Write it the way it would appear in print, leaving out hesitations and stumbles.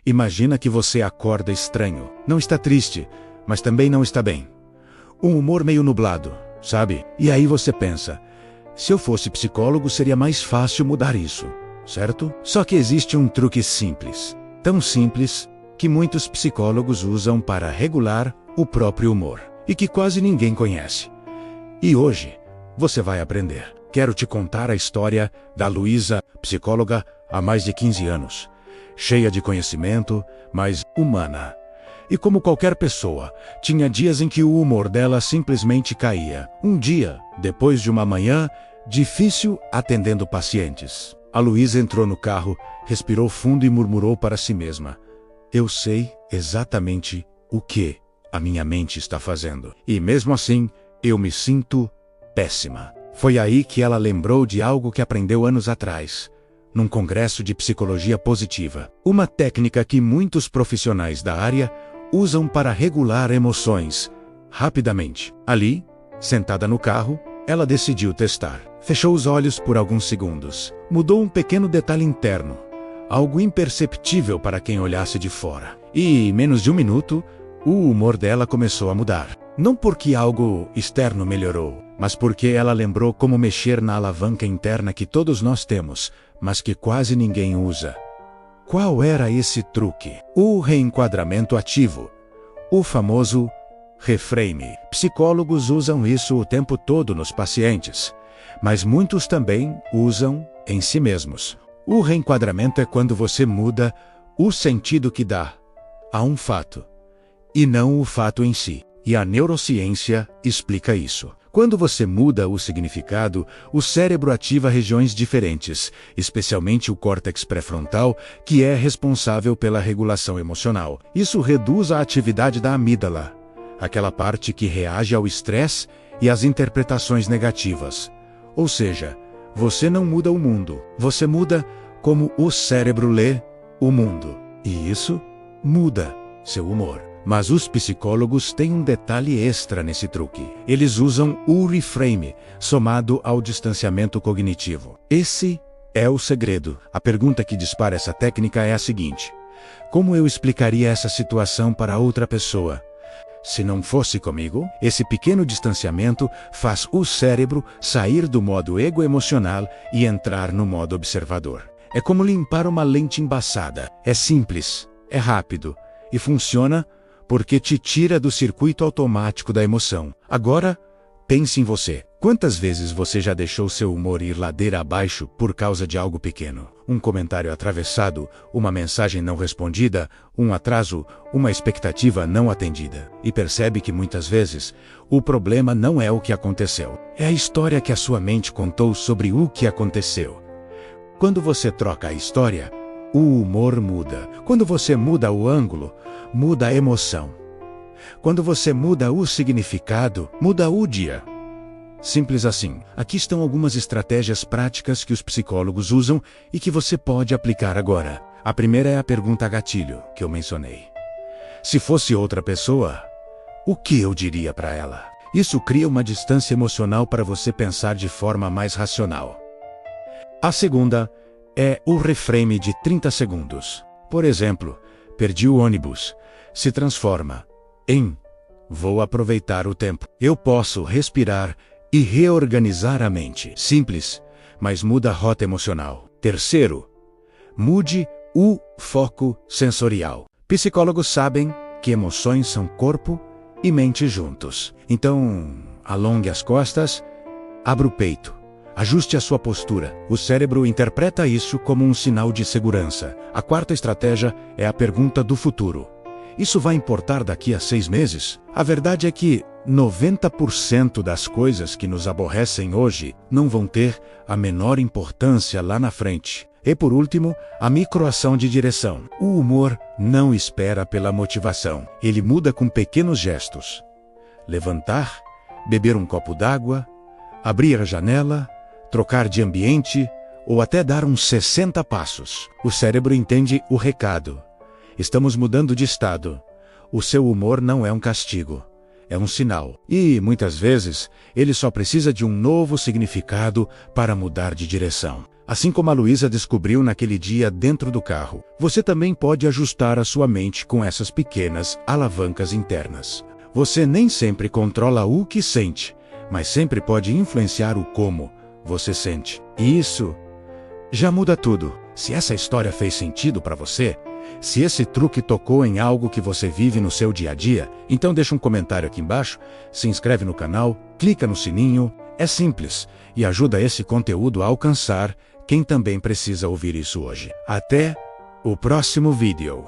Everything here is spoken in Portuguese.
Imagina que você acorda estranho. Não está triste, mas também não está bem. Um humor meio nublado, sabe? E aí você pensa, se eu fosse psicólogo seria mais fácil mudar isso, certo? Só que existe um truque simples. Tão simples que muitos psicólogos usam para regular o próprio humor. E que quase ninguém conhece. E hoje, você vai aprender. Quero te contar a história da Luísa, psicóloga há mais de 15 anos. Cheia de conhecimento, mas humana. E como qualquer pessoa, tinha dias em que o humor dela simplesmente caía. Um dia, depois de uma manhã difícil atendendo pacientes. A Luísa entrou no carro, respirou fundo e murmurou para si mesma. Eu sei exatamente o que a minha mente está fazendo. E mesmo assim, eu me sinto péssima. Foi aí que ela lembrou de algo que aprendeu anos atrás, num congresso de psicologia positiva. Uma técnica que muitos profissionais da área usam para regular emoções, rapidamente. Ali, sentada no carro, ela decidiu testar. Fechou os olhos por alguns segundos. Mudou um pequeno detalhe interno, algo imperceptível para quem olhasse de fora. E, em menos de um minuto, o humor dela começou a mudar. Não porque algo externo melhorou, mas porque ela lembrou como mexer na alavanca interna que todos nós temos, mas que quase ninguém usa. Qual era esse truque? O reenquadramento ativo. O famoso reframe. Psicólogos usam isso o tempo todo nos pacientes, mas muitos também usam em si mesmos. O reenquadramento é quando você muda o sentido que dá a um fato, e não o fato em si. E a neurociência explica isso. Quando você muda o significado, o cérebro ativa regiões diferentes, especialmente o córtex pré-frontal, que é responsável pela regulação emocional. Isso reduz a atividade da amígdala, aquela parte que reage ao estresse e às interpretações negativas. Ou seja, você não muda o mundo, você muda como o cérebro lê o mundo. E isso muda seu humor. Mas os psicólogos têm um detalhe extra nesse truque. Eles usam o reframe, somado ao distanciamento cognitivo. Esse é o segredo. A pergunta que dispara essa técnica é a seguinte: como eu explicaria essa situação para outra pessoa? Se não fosse comigo, esse pequeno distanciamento faz o cérebro sair do modo ego-emocional e entrar no modo observador. É como limpar uma lente embaçada. É simples, é rápido e funciona porque te tira do circuito automático da emoção. Agora, pense em você. Quantas vezes você já deixou seu humor ir ladeira abaixo por causa de algo pequeno? Um comentário atravessado, uma mensagem não respondida, um atraso, uma expectativa não atendida. E percebe que muitas vezes, o problema não é o que aconteceu. É a história que a sua mente contou sobre o que aconteceu. Quando você troca a história, o humor muda. Quando você muda o ângulo, muda a emoção. Quando você muda o significado, muda o dia. Simples assim. Aqui estão algumas estratégias práticas que os psicólogos usam e que você pode aplicar agora. A primeira é a pergunta gatilho, que eu mencionei. Se fosse outra pessoa, o que eu diria para ela? Isso cria uma distância emocional para você pensar de forma mais racional. A segunda é o reframe de 30 segundos. Por exemplo, perdi o ônibus. Se transforma em vou aproveitar o tempo. Eu posso respirar e reorganizar a mente. Simples, mas muda a rota emocional. Terceiro, mude o foco sensorial. Psicólogos sabem que emoções são corpo e mente juntos. Então, alongue as costas, abra o peito. Ajuste a sua postura. O cérebro interpreta isso como um sinal de segurança. A quarta estratégia é a pergunta do futuro. Isso vai importar daqui a 6 meses? A verdade é que 90% das coisas que nos aborrecem hoje não vão ter a menor importância lá na frente. E por último, a microação de direção. O humor não espera pela motivação. Ele muda com pequenos gestos. Levantar, beber um copo d'água, abrir a janela, trocar de ambiente ou até dar uns 60 passos. O cérebro entende o recado. Estamos mudando de estado. O seu humor não é um castigo, é um sinal. E, muitas vezes, ele só precisa de um novo significado para mudar de direção. Assim como a Luísa descobriu naquele dia dentro do carro, você também pode ajustar a sua mente com essas pequenas alavancas internas. Você nem sempre controla o que sente, mas sempre pode influenciar o como você sente. E isso já muda tudo. Se essa história fez sentido para você, se esse truque tocou em algo que você vive no seu dia a dia, então deixa um comentário aqui embaixo, se inscreve no canal, clica no sininho, é simples e ajuda esse conteúdo a alcançar quem também precisa ouvir isso hoje. Até o próximo vídeo.